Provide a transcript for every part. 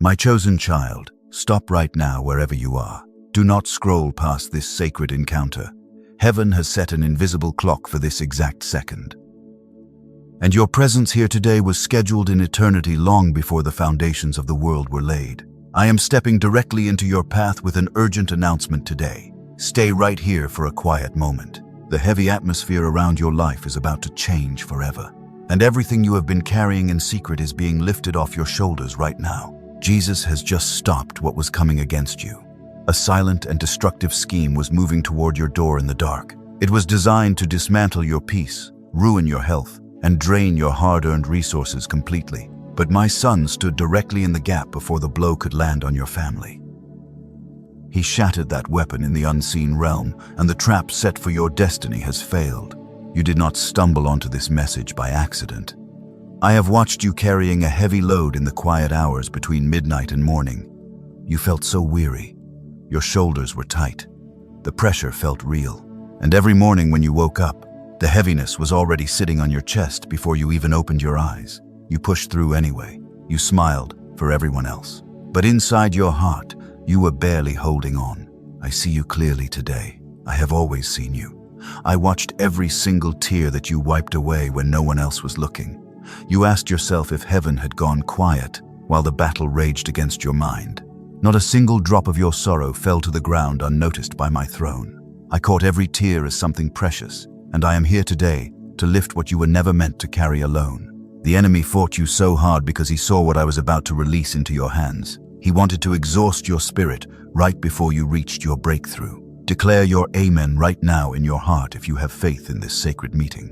My chosen child, stop right now wherever you are. Do not scroll past this sacred encounter. Heaven has set an invisible clock for this exact second. And your presence here today was scheduled in eternity long before the foundations of the world were laid. I am stepping directly into your path with an urgent announcement today. Stay right here for a quiet moment. The heavy atmosphere around your life is about to change forever. And everything you have been carrying in secret is being lifted off your shoulders right now. Jesus has just stopped what was coming against you. A silent and destructive scheme was moving toward your door in the dark. It was designed to dismantle your peace, ruin your health, and drain your hard-earned resources completely. But my son stood directly in the gap before the blow could land on your family. He shattered that weapon in the unseen realm, and the trap set for your destiny has failed. You did not stumble onto this message by accident. I have watched you carrying a heavy load in the quiet hours between midnight and morning. You felt so weary. Your shoulders were tight. The pressure felt real. And every morning when you woke up, the heaviness was already sitting on your chest before you even opened your eyes. You pushed through anyway. You smiled for everyone else. But inside your heart, you were barely holding on. I see you clearly today. I have always seen you. I watched every single tear that you wiped away when no one else was looking. You asked yourself if heaven had gone quiet while the battle raged against your mind. Not a single drop of your sorrow fell to the ground unnoticed by my throne. I caught every tear as something precious, and I am here today to lift what you were never meant to carry alone. The enemy fought you so hard because he saw what I was about to release into your hands. He wanted to exhaust your spirit right before you reached your breakthrough. Declare your amen right now in your heart if you have faith in this sacred meeting.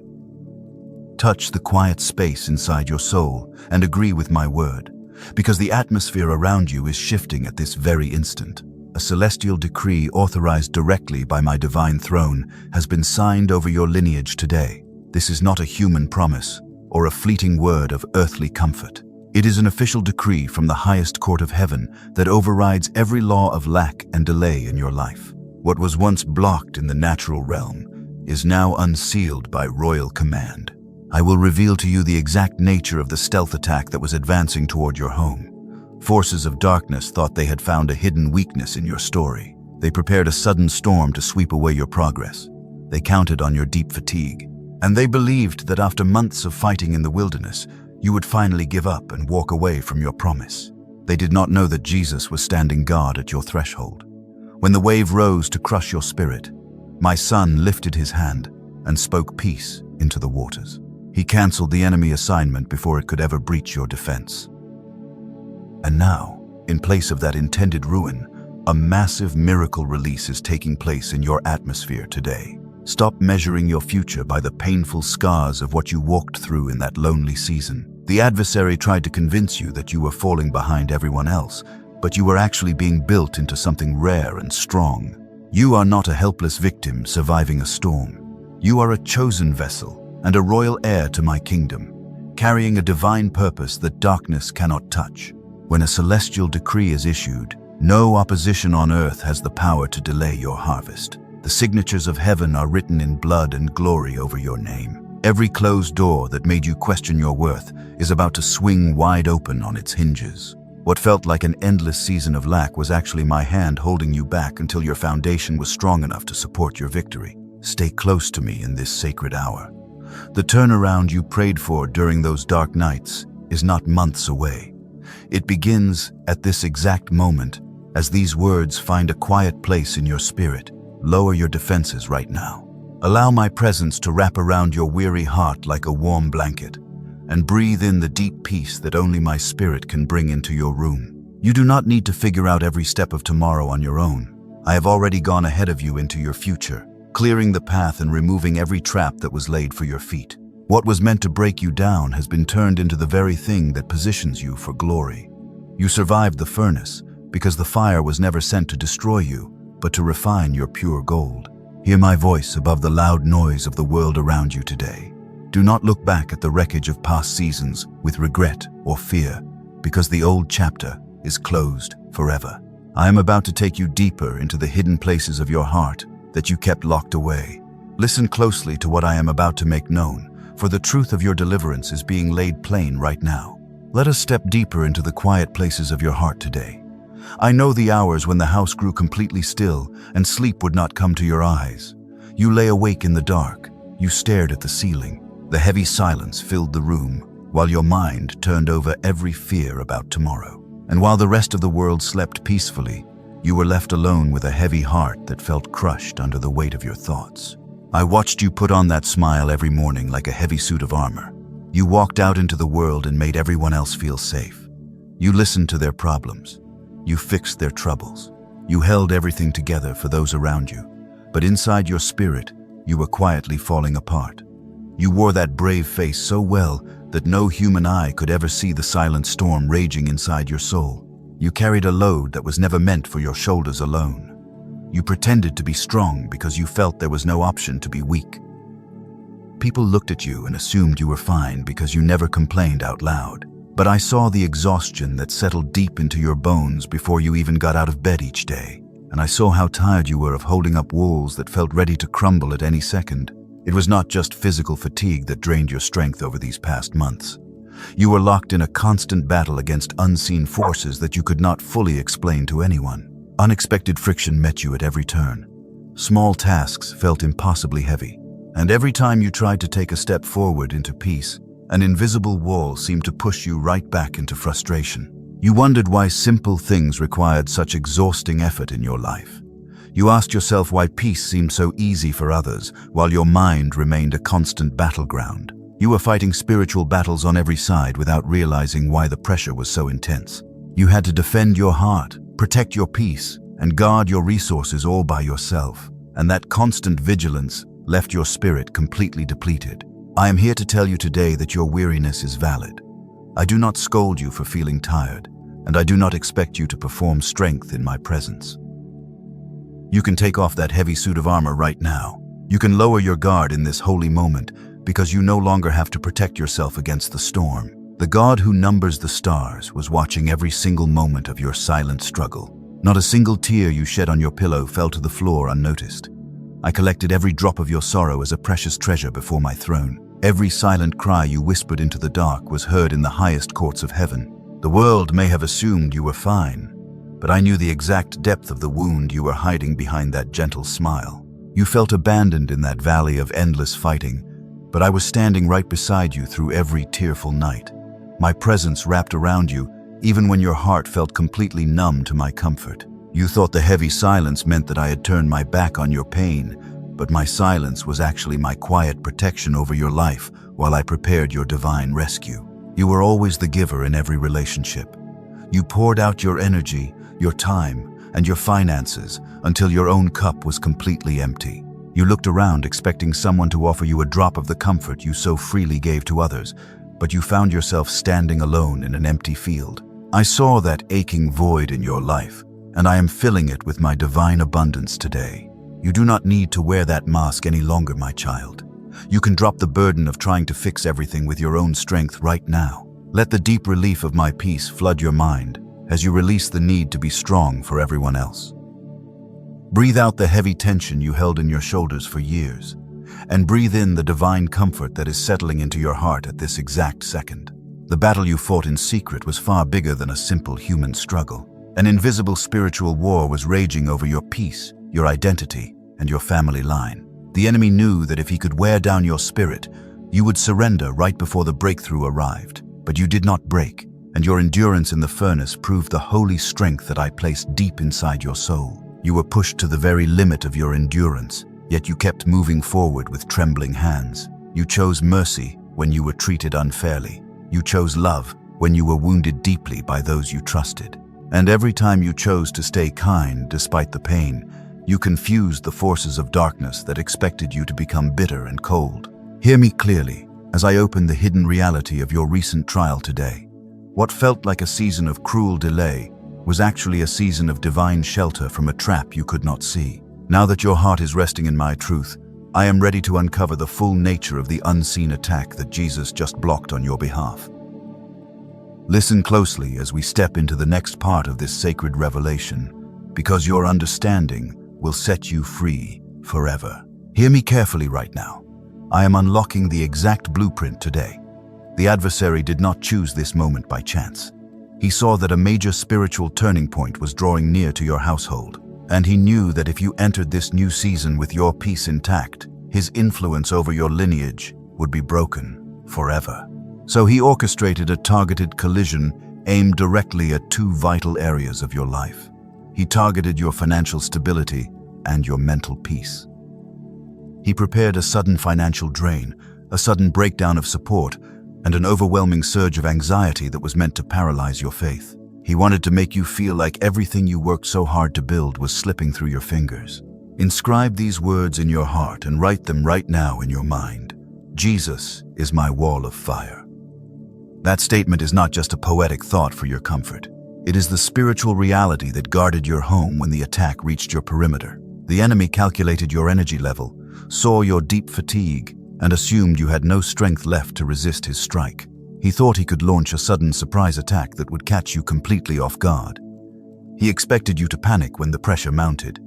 Touch the quiet space inside your soul and agree with my word, because the atmosphere around you is shifting at this very instant. A celestial decree authorized directly by my divine throne has been signed over your lineage today. This is not a human promise or a fleeting word of earthly comfort. It is an official decree from the highest court of heaven that overrides every law of lack and delay in your life. What was once blocked in the natural realm is now unsealed by royal command. I will reveal to you the exact nature of the stealth attack that was advancing toward your home. Forces of darkness thought they had found a hidden weakness in your story. They prepared a sudden storm to sweep away your progress. They counted on your deep fatigue. And they believed that after months of fighting in the wilderness, you would finally give up and walk away from your promise. They did not know that Jesus was standing guard at your threshold. When the wave rose to crush your spirit, my son lifted his hand and spoke peace into the waters. He canceled the enemy assignment before it could ever breach your defense. And now, in place of that intended ruin, a massive miracle release is taking place in your atmosphere today. Stop measuring your future by the painful scars of what you walked through in that lonely season. The adversary tried to convince you that you were falling behind everyone else, but you were actually being built into something rare and strong. You are not a helpless victim surviving a storm. You are a chosen vessel and a royal heir to my kingdom, carrying a divine purpose that darkness cannot touch. When a celestial decree is issued, no opposition on earth has the power to delay your harvest. The signatures of heaven are written in blood and glory over your name. Every closed door that made you question your worth is about to swing wide open on its hinges. What felt like an endless season of lack was actually my hand holding you back until your foundation was strong enough to support your victory. Stay close to me in this sacred hour. The turnaround you prayed for during those dark nights is not months away. It begins at this exact moment as these words find a quiet place in your spirit. Lower your defenses right now. Allow my presence to wrap around your weary heart like a warm blanket, and breathe in the deep peace that only my spirit can bring into your room. You do not need to figure out every step of tomorrow on your own. I have already gone ahead of you into your future, clearing the path and removing every trap that was laid for your feet. What was meant to break you down has been turned into the very thing that positions you for glory. You survived the furnace because the fire was never sent to destroy you, but to refine your pure gold. Hear my voice above the loud noise of the world around you today. Do not look back at the wreckage of past seasons with regret or fear, because the old chapter is closed forever. I am about to take you deeper into the hidden places of your heart that you kept locked away. Listen closely to what I am about to make known, for the truth of your deliverance is being laid plain right now. Let us step deeper into the quiet places of your heart today. I know the hours when the house grew completely still and sleep would not come to your eyes. You lay awake in the dark. You stared at the ceiling. The heavy silence filled the room, while your mind turned over every fear about tomorrow. And while the rest of the world slept peacefully, you were left alone with a heavy heart that felt crushed under the weight of your thoughts. I watched you put on that smile every morning like a heavy suit of armor. You walked out into the world and made everyone else feel safe. You listened to their problems. You fixed their troubles. You held everything together for those around you. But inside your spirit, you were quietly falling apart. You wore that brave face so well that no human eye could ever see the silent storm raging inside your soul. You carried a load that was never meant for your shoulders alone. You pretended to be strong because you felt there was no option to be weak. People looked at you and assumed you were fine because you never complained out loud. But I saw the exhaustion that settled deep into your bones before you even got out of bed each day. And I saw how tired you were of holding up walls that felt ready to crumble at any second. It was not just physical fatigue that drained your strength over these past months. You were locked in a constant battle against unseen forces that you could not fully explain to anyone. Unexpected friction met you at every turn. Small tasks felt impossibly heavy. And every time you tried to take a step forward into peace, an invisible wall seemed to push you right back into frustration. You wondered why simple things required such exhausting effort in your life. You asked yourself why peace seemed so easy for others, while your mind remained a constant battleground. You were fighting spiritual battles on every side without realizing why the pressure was so intense. You had to defend your heart, protect your peace, and guard your resources all by yourself. And that constant vigilance left your spirit completely depleted. I am here to tell you today that your weariness is valid. I do not scold you for feeling tired, and I do not expect you to perform strength in my presence. You can take off that heavy suit of armor right now. You can lower your guard in this holy moment because you no longer have to protect yourself against the storm. The God who numbers the stars was watching every single moment of your silent struggle. Not a single tear you shed on your pillow fell to the floor unnoticed. I collected every drop of your sorrow as a precious treasure before my throne. Every silent cry you whispered into the dark was heard in the highest courts of heaven. The world may have assumed you were fine, but I knew the exact depth of the wound you were hiding behind that gentle smile. You felt abandoned in that valley of endless fighting, but I was standing right beside you through every tearful night. My presence wrapped around you, even when your heart felt completely numb to my comfort. You thought the heavy silence meant that I had turned my back on your pain, but my silence was actually my quiet protection over your life while I prepared your divine rescue. You were always the giver in every relationship. You poured out your energy, your time, and your finances until your own cup was completely empty. You looked around expecting someone to offer you a drop of the comfort you so freely gave to others, but you found yourself standing alone in an empty field. I saw that aching void in your life, and I am filling it with my divine abundance today. You do not need to wear that mask any longer, my child. You can drop the burden of trying to fix everything with your own strength right now. Let the deep relief of my peace flood your mind as you release the need to be strong for everyone else. Breathe out the heavy tension you held in your shoulders for years, and breathe in the divine comfort that is settling into your heart at this exact second. The battle you fought in secret was far bigger than a simple human struggle. An invisible spiritual war was raging over your peace, your identity, and your family line. The enemy knew that if he could wear down your spirit, you would surrender right before the breakthrough arrived. But you did not break, and your endurance in the furnace proved the holy strength that I placed deep inside your soul. You were pushed to the very limit of your endurance, yet you kept moving forward with trembling hands. You chose mercy when you were treated unfairly. You chose love when you were wounded deeply by those you trusted. And every time you chose to stay kind despite the pain, you confused the forces of darkness that expected you to become bitter and cold. Hear me clearly as I open the hidden reality of your recent trial today. What felt like a season of cruel delay was actually a season of divine shelter from a trap you could not see. Now that your heart is resting in my truth, I am ready to uncover the full nature of the unseen attack that Jesus just blocked on your behalf. Listen closely as we step into the next part of this sacred revelation, because your understanding will set you free forever. Hear me carefully right now. I am unlocking the exact blueprint today. The adversary did not choose this moment by chance. He saw that a major spiritual turning point was drawing near to your household, and he knew that if you entered this new season with your peace intact, his influence over your lineage would be broken forever. So he orchestrated a targeted collision aimed directly at two vital areas of your life. He targeted your financial stability and your mental peace. He prepared a sudden financial drain, a sudden breakdown of support, and an overwhelming surge of anxiety that was meant to paralyze your faith. He wanted to make you feel like everything you worked so hard to build was slipping through your fingers. Inscribe these words in your heart and write them right now in your mind. Jesus is my wall of fire. That statement is not just a poetic thought for your comfort. It is the spiritual reality that guarded your home when the attack reached your perimeter. The enemy calculated your energy level, saw your deep fatigue, and assumed you had no strength left to resist his strike. He thought he could launch a sudden surprise attack that would catch you completely off guard. He expected you to panic when the pressure mounted.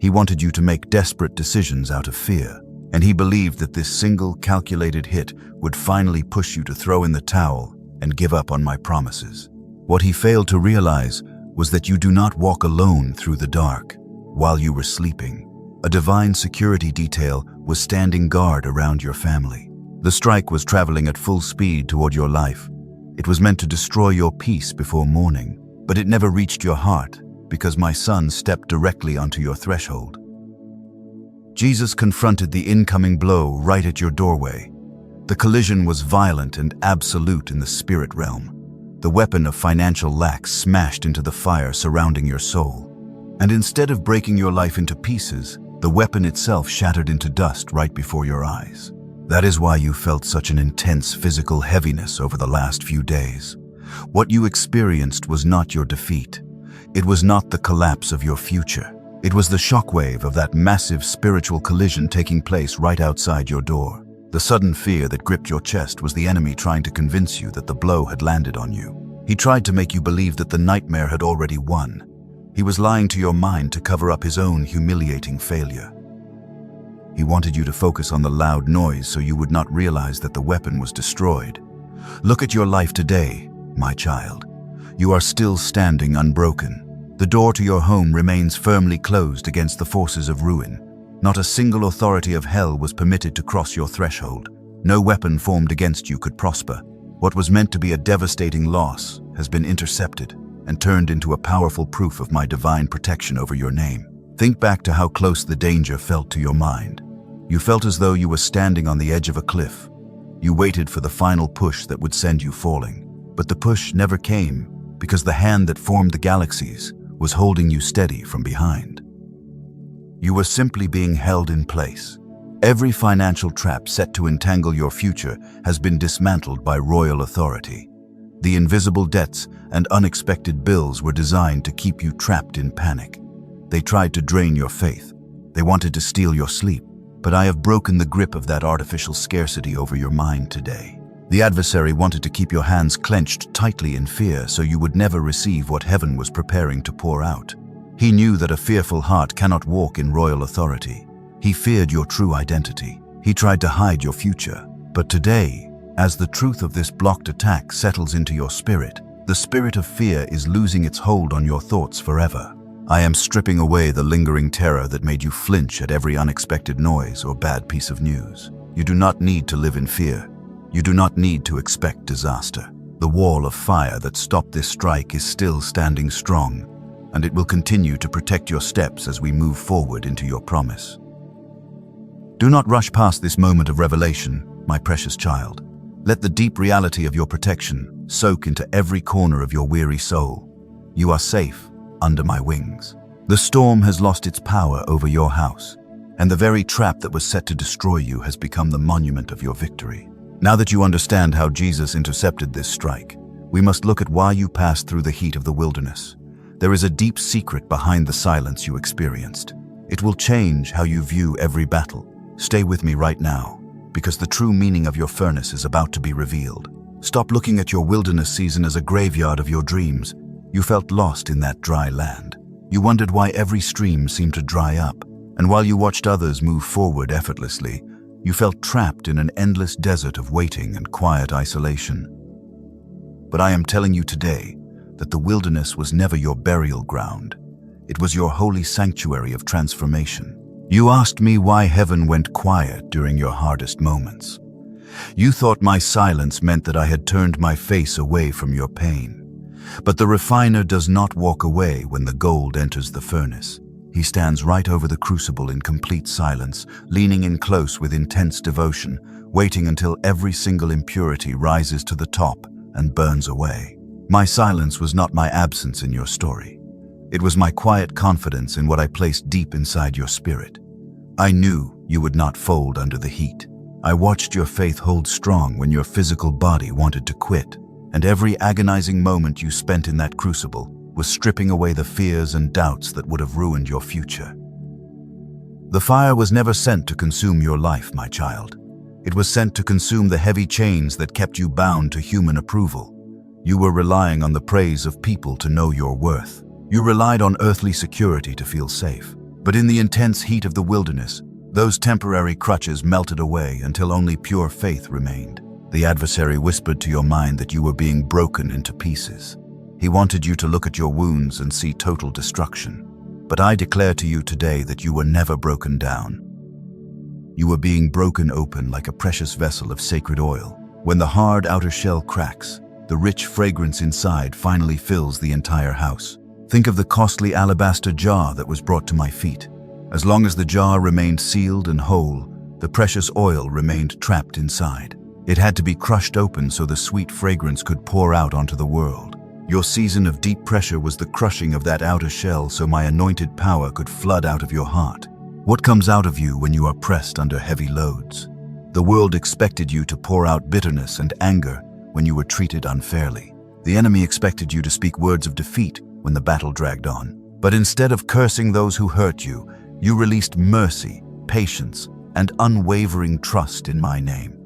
He wanted you to make desperate decisions out of fear, and he believed that this single calculated hit would finally push you to throw in the towel and give up on my promises. What he failed to realize was that you do not walk alone through the dark. While you were sleeping, a divine security detail was standing guard around your family. The strike was traveling at full speed toward your life. It was meant to destroy your peace before morning, but it never reached your heart because my son stepped directly onto your threshold. Jesus confronted the incoming blow right at your doorway. The collision was violent and absolute in the spirit realm. The weapon of financial lack smashed into the fire surrounding your soul. And instead of breaking your life into pieces, the weapon itself shattered into dust right before your eyes. That is why you felt such an intense physical heaviness over the last few days. What you experienced was not your defeat. It was not the collapse of your future. It was the shockwave of that massive spiritual collision taking place right outside your door. The sudden fear that gripped your chest was the enemy trying to convince you that the blow had landed on you. He tried to make you believe that the nightmare had already won. He was lying to your mind to cover up his own humiliating failure. He wanted you to focus on the loud noise so you would not realize that the weapon was destroyed. Look at your life today, my child. You are still standing unbroken. The door to your home remains firmly closed against the forces of ruin. Not a single authority of hell was permitted to cross your threshold. No weapon formed against you could prosper. What was meant to be a devastating loss has been intercepted and turned into a powerful proof of my divine protection over your name. Think back to how close the danger felt to your mind. You felt as though you were standing on the edge of a cliff. You waited for the final push that would send you falling. But the push never came because the hand that formed the galaxies was holding you steady from behind. You were simply being held in place. Every financial trap set to entangle your future has been dismantled by royal authority. The invisible debts and unexpected bills were designed to keep you trapped in panic. They tried to drain your faith. They wanted to steal your sleep. But I have broken the grip of that artificial scarcity over your mind today. The adversary wanted to keep your hands clenched tightly in fear so you would never receive what heaven was preparing to pour out. He knew that a fearful heart cannot walk in royal authority. He feared your true identity. He tried to hide your future. But today, as the truth of this blocked attack settles into your spirit, the spirit of fear is losing its hold on your thoughts forever. I am stripping away the lingering terror that made you flinch at every unexpected noise or bad piece of news. You do not need to live in fear. You do not need to expect disaster. The wall of fire that stopped this strike is still standing strong, and it will continue to protect your steps as we move forward into your promise. Do not rush past this moment of revelation, my precious child. Let the deep reality of your protection soak into every corner of your weary soul. You are safe under my wings. The storm has lost its power over your house, and the very trap that was set to destroy you has become the monument of your victory. Now that you understand how Jesus intercepted this strike, we must look at why you passed through the heat of the wilderness. There is a deep secret behind the silence you experienced. It will change how you view every battle. Stay with me right now, because the true meaning of your furnace is about to be revealed. Stop looking at your wilderness season as a graveyard of your dreams. You felt lost in that dry land. You wondered why every stream seemed to dry up, and while you watched others move forward effortlessly, You felt trapped in an endless desert of waiting and quiet isolation. But I am telling you today that the wilderness was never your burial ground. It was your holy sanctuary of transformation. You asked me why heaven went quiet during your hardest moments. You thought my silence meant that I had turned my face away from your pain. But the refiner does not walk away when the gold enters the furnace. He stands right over the crucible in complete silence, leaning in close with intense devotion, waiting until every single impurity rises to the top and burns away. My silence was not my absence in your story. It was my quiet confidence in what I placed deep inside your spirit. I knew you would not fold under the heat. I watched your faith hold strong when your physical body wanted to quit, and every agonizing moment you spent in that crucible was stripping away the fears and doubts that would have ruined your future. The fire was never sent to consume your life, my child. It was sent to consume the heavy chains that kept you bound to human approval. You were relying on the praise of people to know your worth. You relied on earthly security to feel safe. But in the intense heat of the wilderness, those temporary crutches melted away until only pure faith remained. The adversary whispered to your mind that you were being broken into pieces. He wanted you to look at your wounds and see total destruction. But I declare to you today that you were never broken down. You were being broken open like a precious vessel of sacred oil. When the hard outer shell cracks, the rich fragrance inside finally fills the entire house. Think of the costly alabaster jar that was brought to my feet. As long as the jar remained sealed and whole, the precious oil remained trapped inside. It had to be crushed open so the sweet fragrance could pour out onto the world. Your season of deep pressure was the crushing of that outer shell so my anointed power could flood out of your heart. What comes out of you when you are pressed under heavy loads? The world expected you to pour out bitterness and anger when you were treated unfairly. The enemy expected you to speak words of defeat when the battle dragged on. But instead of cursing those who hurt you, you released mercy, patience, and unwavering trust in my name.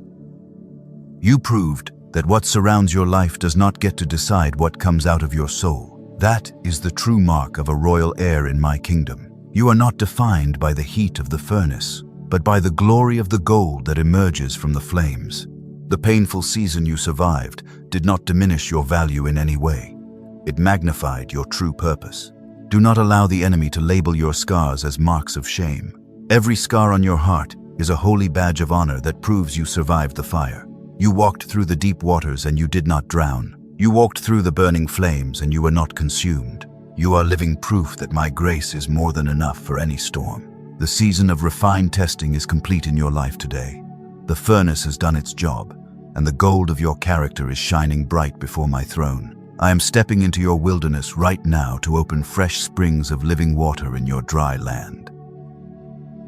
You proved that what surrounds your life does not get to decide what comes out of your soul. That is the true mark of a royal heir in my kingdom. You are not defined by the heat of the furnace, but by the glory of the gold that emerges from the flames. The painful season you survived did not diminish your value in any way. It magnified your true purpose. Do not allow the enemy to label your scars as marks of shame. Every scar on your heart is a holy badge of honor that proves you survived the fire. You walked through the deep waters and you did not drown. You walked through the burning flames and you were not consumed. You are living proof that my grace is more than enough for any storm. The season of refined testing is complete in your life today. The furnace has done its job, and the gold of your character is shining bright before my throne. I am stepping into your wilderness right now to open fresh springs of living water in your dry land.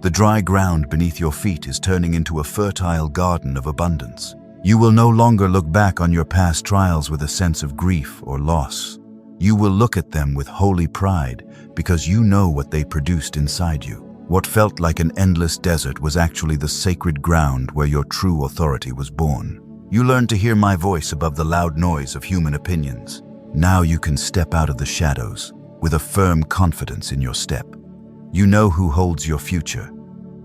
The dry ground beneath your feet is turning into a fertile garden of abundance. You will no longer look back on your past trials with a sense of grief or loss. You will look at them with holy pride because you know what they produced inside you. What felt like an endless desert was actually the sacred ground where your true authority was born. You learned to hear my voice above the loud noise of human opinions. Now you can step out of the shadows with a firm confidence in your step. You know who holds your future,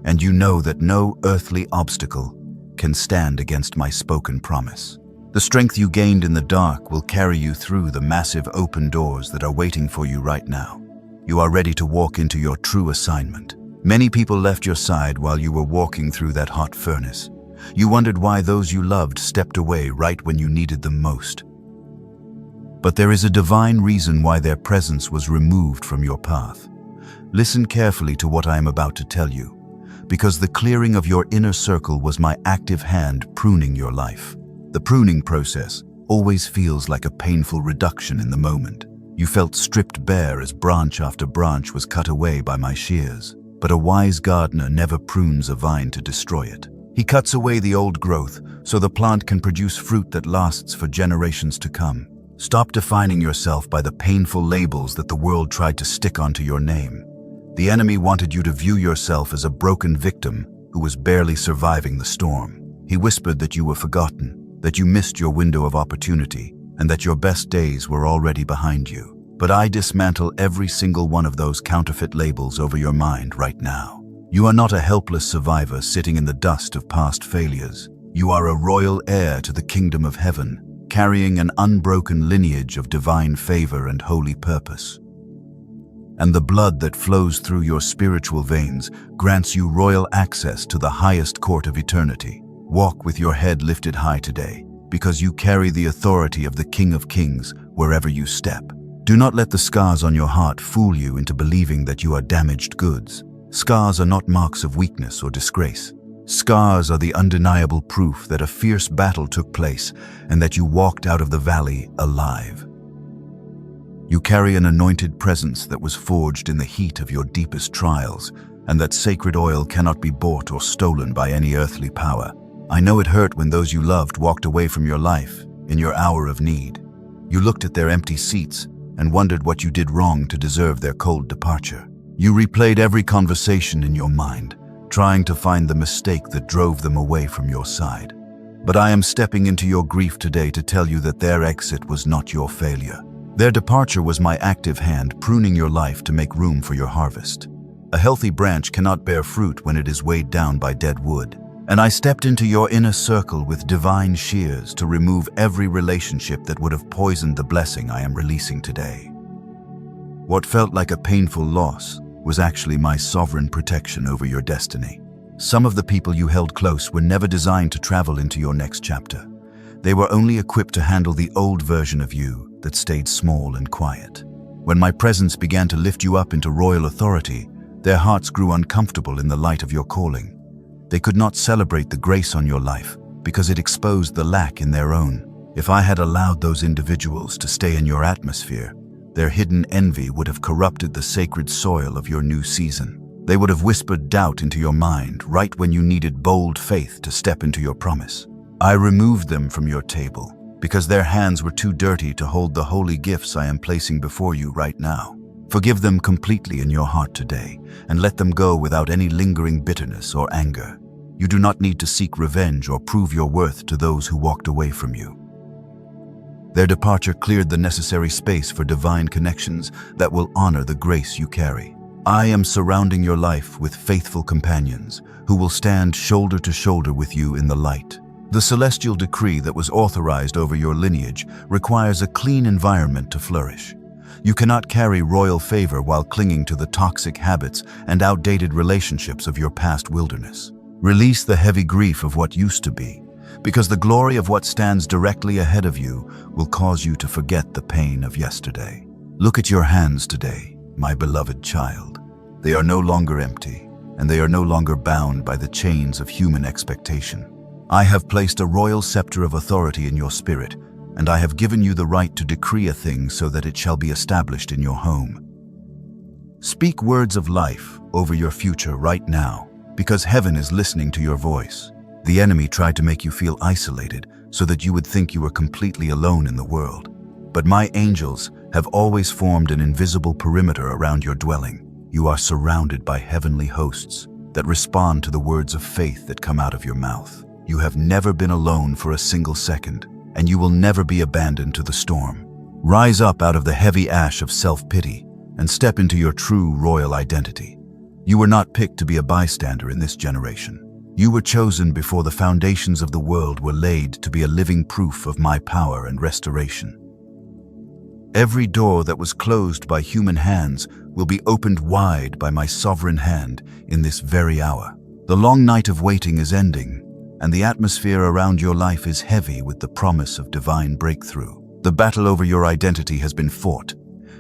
and you know that no earthly obstacle can stand against my spoken promise. The strength you gained in the dark will carry you through the massive open doors that are waiting for you right now. You are ready to walk into your true assignment. Many people left your side while you were walking through that hot furnace. You wondered why those you loved stepped away right when you needed them most. But there is a divine reason why their presence was removed from your path. Listen carefully to what I am about to tell you, because the clearing of your inner circle was my active hand pruning your life. The pruning process always feels like a painful reduction in the moment. You felt stripped bare as branch after branch was cut away by my shears. But a wise gardener never prunes a vine to destroy it. He cuts away the old growth so the plant can produce fruit that lasts for generations to come. Stop defining yourself by the painful labels that the world tried to stick onto your name. The enemy wanted you to view yourself as a broken victim who was barely surviving the storm. He whispered that you were forgotten, that you missed your window of opportunity, and that your best days were already behind you. But I dismantle every single one of those counterfeit labels over your mind right now. You are not a helpless survivor sitting in the dust of past failures. You are a royal heir to the kingdom of heaven, carrying an unbroken lineage of divine favor and holy purpose. And the blood that flows through your spiritual veins grants you royal access to the highest court of eternity. Walk with your head lifted high today, because you carry the authority of the King of Kings wherever you step. Do not let the scars on your heart fool you into believing that you are damaged goods. Scars are not marks of weakness or disgrace. Scars are the undeniable proof that a fierce battle took place and that you walked out of the valley alive. You carry an anointed presence that was forged in the heat of your deepest trials, and that sacred oil cannot be bought or stolen by any earthly power. I know it hurt when those you loved walked away from your life in your hour of need. You looked at their empty seats and wondered what you did wrong to deserve their cold departure. You replayed every conversation in your mind, trying to find the mistake that drove them away from your side. But I am stepping into your grief today to tell you that their exit was not your failure. Their departure was my active hand pruning your life to make room for your harvest. A healthy branch cannot bear fruit when it is weighed down by dead wood. And I stepped into your inner circle with divine shears to remove every relationship that would have poisoned the blessing I am releasing today. What felt like a painful loss was actually my sovereign protection over your destiny. Some of the people you held close were never designed to travel into your next chapter. They were only equipped to handle the old version of you that stayed small and quiet. When my presence began to lift you up into royal authority, their hearts grew uncomfortable in the light of your calling. They could not celebrate the grace on your life because it exposed the lack in their own. If I had allowed those individuals to stay in your atmosphere, their hidden envy would have corrupted the sacred soil of your new season. They would have whispered doubt into your mind right when you needed bold faith to step into your promise. I removed them from your table because their hands were too dirty to hold the holy gifts I am placing before you right now. Forgive them completely in your heart today and let them go without any lingering bitterness or anger. You do not need to seek revenge or prove your worth to those who walked away from you. Their departure cleared the necessary space for divine connections that will honor the grace you carry. I am surrounding your life with faithful companions who will stand shoulder to shoulder with you in the light. The celestial decree that was authorized over your lineage requires a clean environment to flourish. You cannot carry royal favor while clinging to the toxic habits and outdated relationships of your past wilderness. Release the heavy grief of what used to be, because the glory of what stands directly ahead of you will cause you to forget the pain of yesterday. Look at your hands today, my beloved child. They are no longer empty, and they are no longer bound by the chains of human expectation. I have placed a royal scepter of authority in your spirit, and I have given you the right to decree a thing so that it shall be established in your home. Speak words of life over your future right now, because heaven is listening to your voice. The enemy tried to make you feel isolated so that you would think you were completely alone in the world. But my angels have always formed an invisible perimeter around your dwelling. You are surrounded by heavenly hosts that respond to the words of faith that come out of your mouth. You have never been alone for a single second, and you will never be abandoned to the storm. Rise up out of the heavy ash of self-pity and step into your true royal identity. You were not picked to be a bystander in this generation. You were chosen before the foundations of the world were laid to be a living proof of my power and restoration. Every door that was closed by human hands will be opened wide by my sovereign hand in this very hour. The long night of waiting is ending, and the atmosphere around your life is heavy with the promise of divine breakthrough. The battle over your identity has been fought,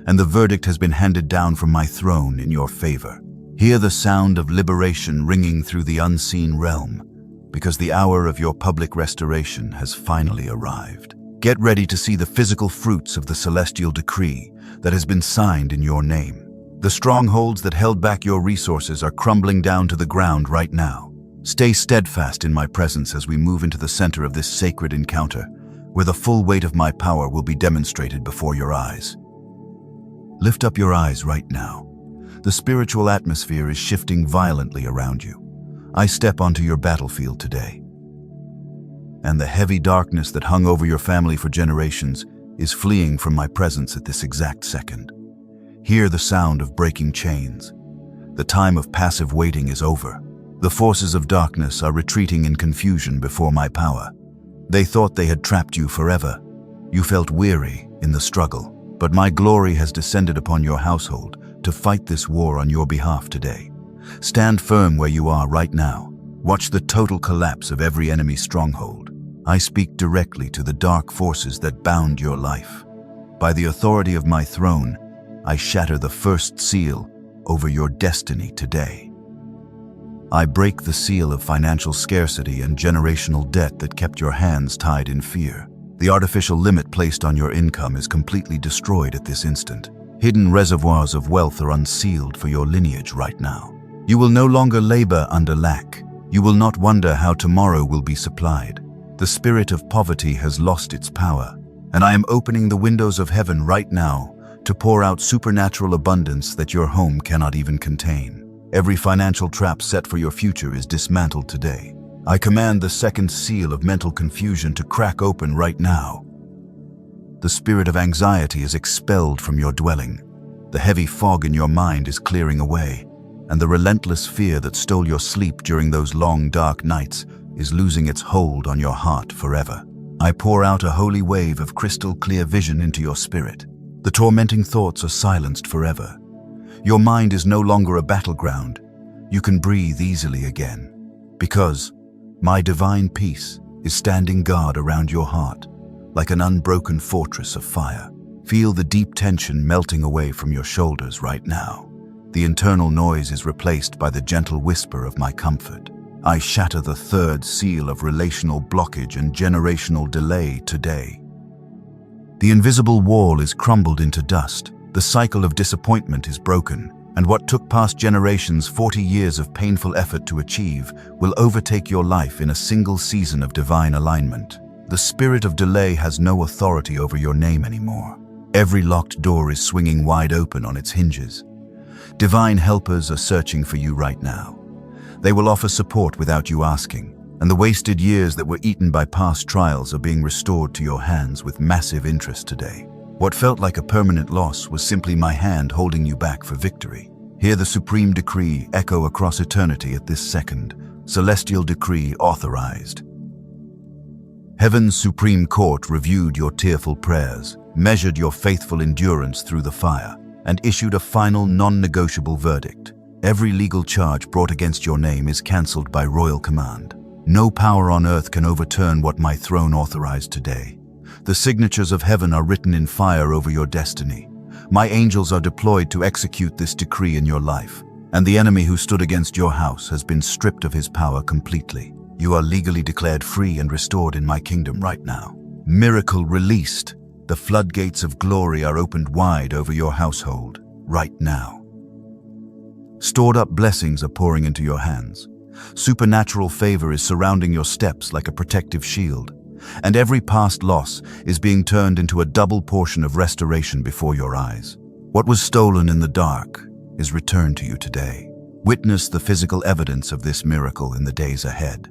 and the verdict has been handed down from my throne in your favor. Hear the sound of liberation ringing through the unseen realm, because the hour of your public restoration has finally arrived. Get ready to see the physical fruits of the celestial decree that has been signed in your name. The strongholds that held back your resources are crumbling down to the ground right now. Stay steadfast in my presence as we move into the center of this sacred encounter, where the full weight of my power will be demonstrated before your eyes. Lift up your eyes right now. The spiritual atmosphere is shifting violently around you. I step onto your battlefield today, and the heavy darkness that hung over your family for generations is fleeing from my presence at this exact second. Hear the sound of breaking chains. The time of passive waiting is over. The forces of darkness are retreating in confusion before my power. They thought they had trapped you forever. You felt weary in the struggle, but my glory has descended upon your household to fight this war on your behalf today. Stand firm where you are right now. Watch the total collapse of every enemy stronghold. I speak directly to the dark forces that bound your life. By the authority of my throne, I shatter the first seal over your destiny today. I break the seal of financial scarcity and generational debt that kept your hands tied in fear. The artificial limit placed on your income is completely destroyed at this instant. Hidden reservoirs of wealth are unsealed for your lineage right now. You will no longer labor under lack. You will not wonder how tomorrow will be supplied. The spirit of poverty has lost its power, and I am opening the windows of heaven right now to pour out supernatural abundance that your home cannot even contain. Every financial trap set for your future is dismantled today. I command the second seal of mental confusion to crack open right now. The spirit of anxiety is expelled from your dwelling. The heavy fog in your mind is clearing away, and the relentless fear that stole your sleep during those long, dark nights is losing its hold on your heart forever. I pour out a holy wave of crystal clear vision into your spirit. The tormenting thoughts are silenced forever. Your mind is no longer a battleground. You can breathe easily again, because my divine peace is standing guard around your heart, like an unbroken fortress of fire. Feel the deep tension melting away from your shoulders right now. The internal noise is replaced by the gentle whisper of my comfort. I shatter the third seal of relational blockage and generational delay today. The invisible wall is crumbled into dust. The cycle of disappointment is broken, and what took past generations 40 years of painful effort to achieve will overtake your life in a single season of divine alignment. The spirit of delay has no authority over your name anymore. Every locked door is swinging wide open on its hinges. Divine helpers are searching for you right now. They will offer support without you asking, and the wasted years that were eaten by past trials are being restored to your hands with massive interest today. What felt like a permanent loss was simply my hand holding you back for victory. Hear the supreme decree echo across eternity at this second. Celestial decree authorized. Heaven's supreme court reviewed your tearful prayers, measured your faithful endurance through the fire, and issued a final non-negotiable verdict. Every legal charge brought against your name is cancelled by royal command. No power on earth can overturn what my throne authorized today. The signatures of heaven are written in fire over your destiny. My angels are deployed to execute this decree in your life, and the enemy who stood against your house has been stripped of his power completely. You are legally declared free and restored in my kingdom right now. Miracle released. The floodgates of glory are opened wide over your household right now. Stored up blessings are pouring into your hands. Supernatural favor is surrounding your steps like a protective shield, and every past loss is being turned into a double portion of restoration before your eyes. What was stolen in the dark is returned to you today. Witness the physical evidence of this miracle in the days ahead.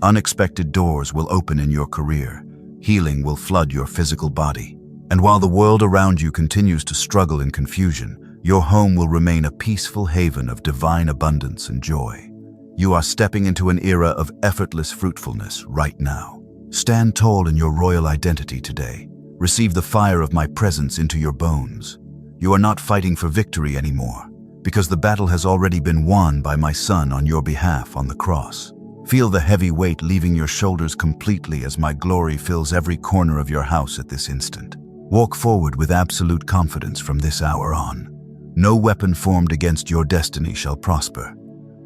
Unexpected doors will open in your career. Healing will flood your physical body. And while the world around you continues to struggle in confusion, your home will remain a peaceful haven of divine abundance and joy. You are stepping into an era of effortless fruitfulness right now. Stand tall in your royal identity today. Receive the fire of my presence into your bones. You are not fighting for victory anymore, because the battle has already been won by my Son on your behalf on the cross. Feel the heavy weight leaving your shoulders completely as my glory fills every corner of your house at this instant. Walk forward with absolute confidence from this hour on. No weapon formed against your destiny shall prosper.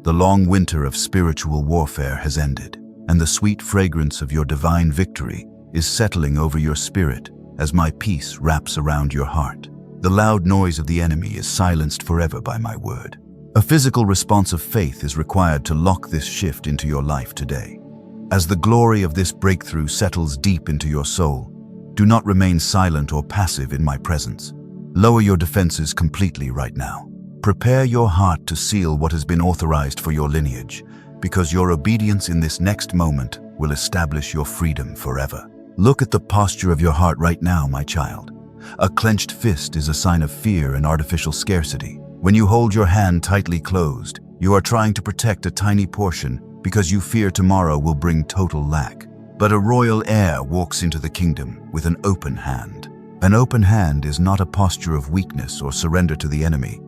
The long winter of spiritual warfare has ended, and the sweet fragrance of your divine victory is settling over your spirit as my peace wraps around your heart. The loud noise of the enemy is silenced forever by my word. A physical response of faith is required to lock this shift into your life today. As the glory of this breakthrough settles deep into your soul, do not remain silent or passive in my presence. Lower your defenses completely right now. Prepare your heart to seal what has been authorized for your lineage, because your obedience in this next moment will establish your freedom forever. Look at the posture of your heart right now, my child. A clenched fist is a sign of fear and artificial scarcity, When you hold your hand tightly closed, you are trying to protect a tiny portion because you fear tomorrow will bring total lack. But a royal heir walks into the kingdom with an open hand. An open hand is not a posture of weakness or surrender to the enemy.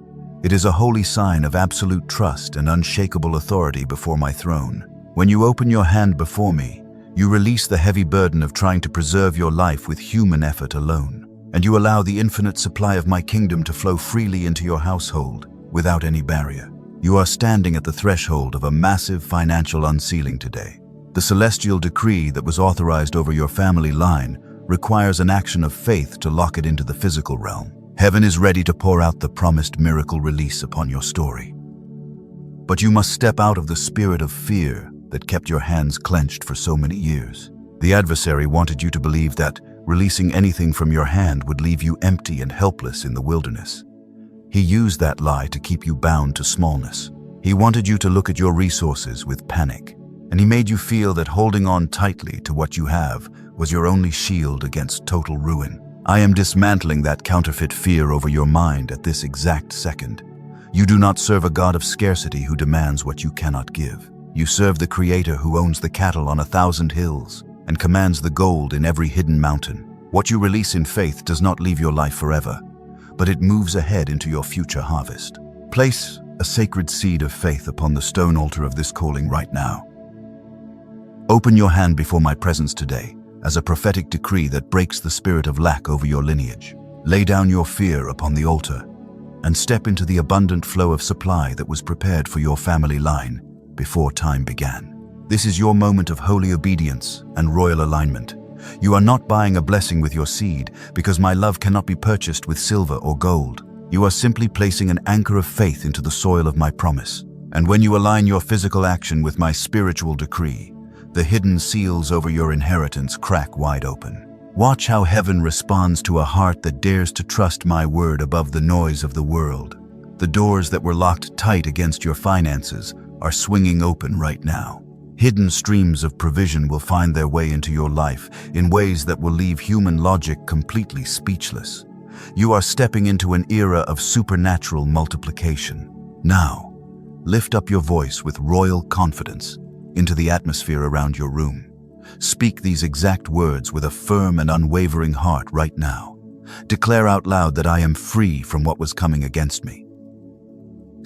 It is a holy sign of absolute trust and unshakable authority before my throne. When you open your hand before me, you release the heavy burden of trying to preserve your life with human effort alone, and you allow the infinite supply of my kingdom to flow freely into your household without any barrier. You are standing at the threshold of a massive financial unsealing today. The celestial decree that was authorized over your family line requires an action of faith to lock it into the physical realm. Heaven is ready to pour out the promised miracle release upon your story. But you must step out of the spirit of fear that kept your hands clenched for so many years. The adversary wanted you to believe that releasing anything from your hand would leave you empty and helpless in the wilderness. He used that lie to keep you bound to smallness. He wanted you to look at your resources with panic, and he made you feel that holding on tightly to what you have was your only shield against total ruin. I am dismantling that counterfeit fear over your mind at this exact second. You do not serve a God of scarcity who demands what you cannot give. You serve the Creator who owns the cattle on 1,000 hills and commands the gold in every hidden mountain. What you release in faith does not leave your life forever, but it moves ahead into your future harvest. Place a sacred seed of faith upon the stone altar of this calling right now. Open your hand before my presence today as a prophetic decree that breaks the spirit of lack over your lineage. Lay down your fear upon the altar and step into the abundant flow of supply that was prepared for your family line before time began. This is your moment of holy obedience and royal alignment. You are not buying a blessing with your seed because my love cannot be purchased with silver or gold. You are simply placing an anchor of faith into the soil of my promise. And when you align your physical action with my spiritual decree, the hidden seals over your inheritance crack wide open. Watch how heaven responds to a heart that dares to trust my word above the noise of the world. The doors that were locked tight against your finances are swinging open right now. Hidden streams of provision will find their way into your life in ways that will leave human logic completely speechless. You are stepping into an era of supernatural multiplication. Now, lift up your voice with royal confidence into the atmosphere around your room. Speak these exact words with a firm and unwavering heart right now. Declare out loud that I am free from what was coming against me.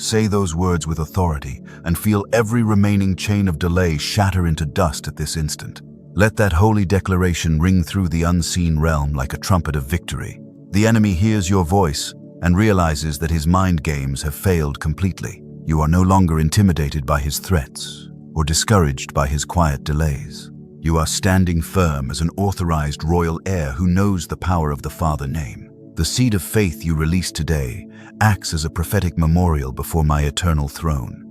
Say those words with authority and feel every remaining chain of delay shatter into dust at this instant. Let that holy declaration ring through the unseen realm like a trumpet of victory. The enemy hears your voice and realizes that his mind games have failed completely. You are no longer intimidated by his threats or discouraged by his quiet delays. You are standing firm as an authorized royal heir who knows the power of the Father name. The seed of faith you release today acts as a prophetic memorial before my eternal throne.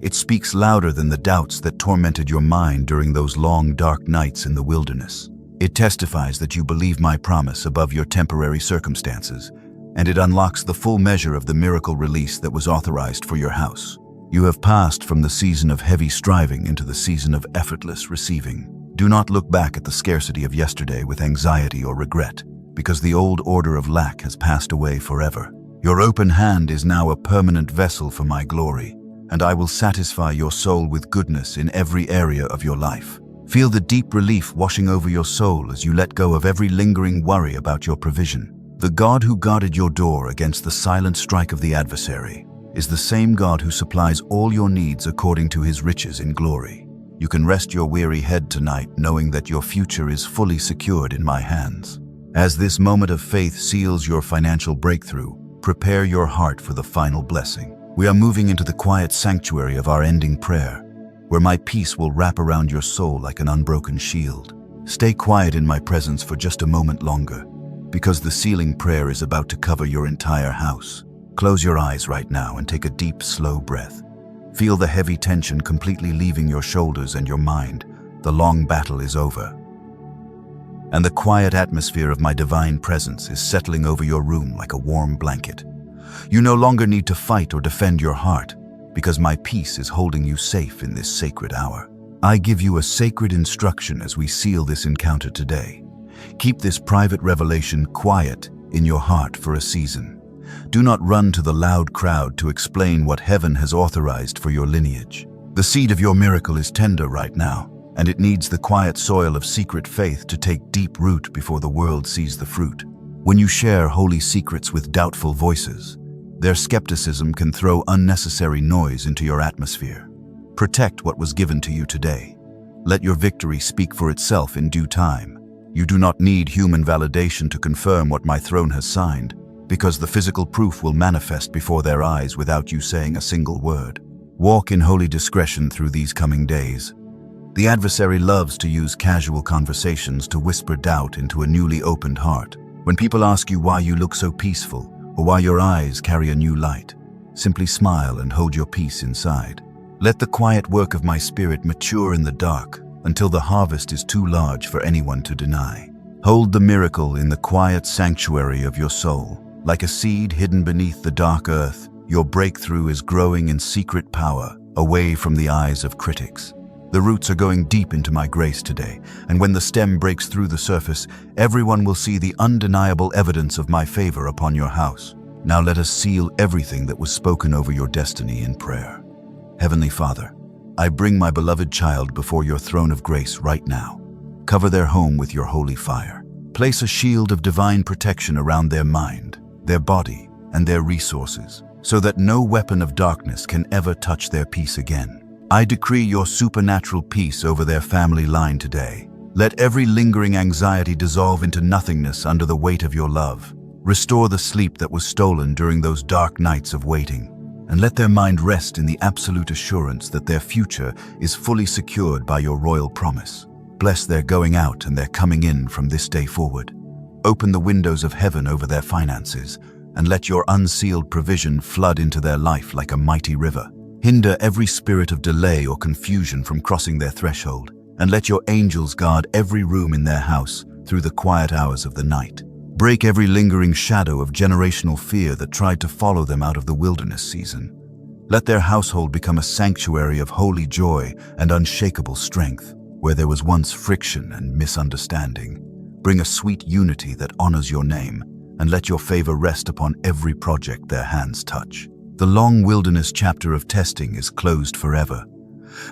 It speaks louder than the doubts that tormented your mind during those long, dark nights in the wilderness. It testifies that you believe my promise above your temporary circumstances, and it unlocks the full measure of the miracle release that was authorized for your house. You have passed from the season of heavy striving into the season of effortless receiving. Do not look back at the scarcity of yesterday with anxiety or regret, because the old order of lack has passed away forever. Your open hand is now a permanent vessel for my glory, and I will satisfy your soul with goodness in every area of your life. Feel the deep relief washing over your soul as you let go of every lingering worry about your provision. The God who guarded your door against the silent strike of the adversary is the same God who supplies all your needs according to his riches in glory. You can rest your weary head tonight knowing that your future is fully secured in my hands. As this moment of faith seals your financial breakthrough, prepare your heart for the final blessing. We are moving into the quiet sanctuary of our ending prayer, where my peace will wrap around your soul like an unbroken shield. Stay quiet in my presence for just a moment longer, because the sealing prayer is about to cover your entire house. Close your eyes right now and take a deep, slow breath. Feel the heavy tension completely leaving your shoulders and your mind. The long battle is over, and the quiet atmosphere of my divine presence is settling over your room like a warm blanket. You no longer need to fight or defend your heart, because my peace is holding you safe in this sacred hour. I give you a sacred instruction as we seal this encounter today. Keep this private revelation quiet in your heart for a season. Do not run to the loud crowd to explain what heaven has authorized for your lineage. The seed of your miracle is tender right now, and it needs the quiet soil of secret faith to take deep root before the world sees the fruit. When you share holy secrets with doubtful voices, their skepticism can throw unnecessary noise into your atmosphere. Protect what was given to you today. Let your victory speak for itself in due time. You do not need human validation to confirm what my throne has signed, because the physical proof will manifest before their eyes without you saying a single word. Walk in holy discretion through these coming days. The adversary loves to use casual conversations to whisper doubt into a newly opened heart. When people ask you why you look so peaceful, or why your eyes carry a new light, simply smile and hold your peace inside. Let the quiet work of my spirit mature in the dark until the harvest is too large for anyone to deny. Hold the miracle in the quiet sanctuary of your soul. Like a seed hidden beneath the dark earth, your breakthrough is growing in secret power, away from the eyes of critics. The roots are going deep into my grace today, and when the stem breaks through the surface, everyone will see the undeniable evidence of my favor upon your house. Now let us seal everything that was spoken over your destiny in prayer. Heavenly Father, I bring my beloved child before your throne of grace right now. Cover their home with your holy fire. Place a shield of divine protection around their mind, their body, and their resources, so that no weapon of darkness can ever touch their peace again. I decree your supernatural peace over their family line today. Let every lingering anxiety dissolve into nothingness under the weight of your love. Restore the sleep that was stolen during those dark nights of waiting, and let their mind rest in the absolute assurance that their future is fully secured by your royal promise. Bless their going out and their coming in from this day forward. Open the windows of heaven over their finances, and let your unsealed provision flood into their life like a mighty river. Hinder every spirit of delay or confusion from crossing their threshold, and let your angels guard every room in their house through the quiet hours of the night. Break every lingering shadow of generational fear that tried to follow them out of the wilderness season. Let their household become a sanctuary of holy joy and unshakable strength. Where there was once friction and misunderstanding, bring a sweet unity that honors your name, and let your favor rest upon every project their hands touch. The long wilderness chapter of testing is closed forever.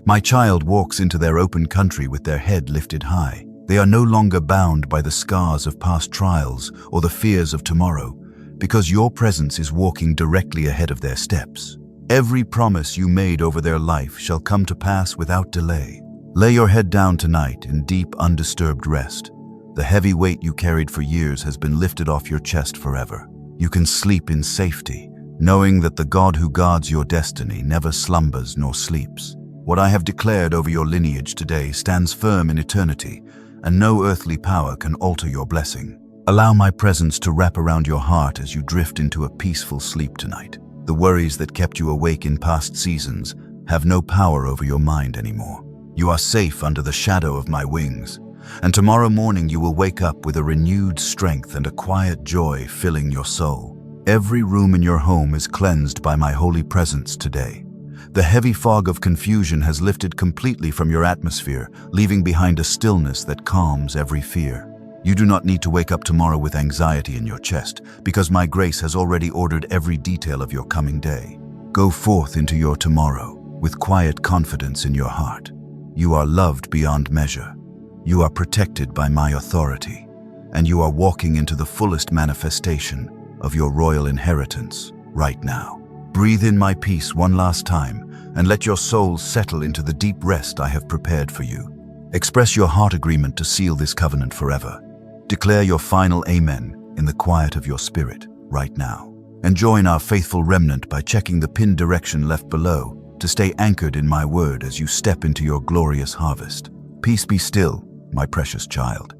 My child walks into their open country with their head lifted high. They are no longer bound by the scars of past trials or the fears of tomorrow, because your presence is walking directly ahead of their steps. Every promise you made over their life shall come to pass without delay. Lay your head down tonight in deep, undisturbed rest. The heavy weight you carried for years has been lifted off your chest forever. You can sleep in safety, knowing that the God who guards your destiny never slumbers nor sleeps. What I have declared over your lineage today stands firm in eternity, and no earthly power can alter your blessing. Allow my presence to wrap around your heart as you drift into a peaceful sleep tonight. The worries that kept you awake in past seasons have no power over your mind anymore. You are safe under the shadow of my wings, and tomorrow morning you will wake up with a renewed strength and a quiet joy filling your soul. Every room in your home is cleansed by my holy presence today. The heavy fog of confusion has lifted completely from your atmosphere, leaving behind a stillness that calms every fear. You do not need to wake up tomorrow with anxiety in your chest, because my grace has already ordered every detail of your coming day. Go forth into your tomorrow with quiet confidence in your heart. You are loved beyond measure. You are protected by my authority, and you are walking into the fullest manifestation of your royal inheritance right now. Breathe in my peace one last time, and let your soul settle into the deep rest I have prepared for you. Express your heart agreement to seal this covenant forever. Declare your final amen in the quiet of your spirit right now. And join our faithful remnant by checking the pinned direction left below to stay anchored in my word as you step into your glorious harvest. Peace be still, my precious child.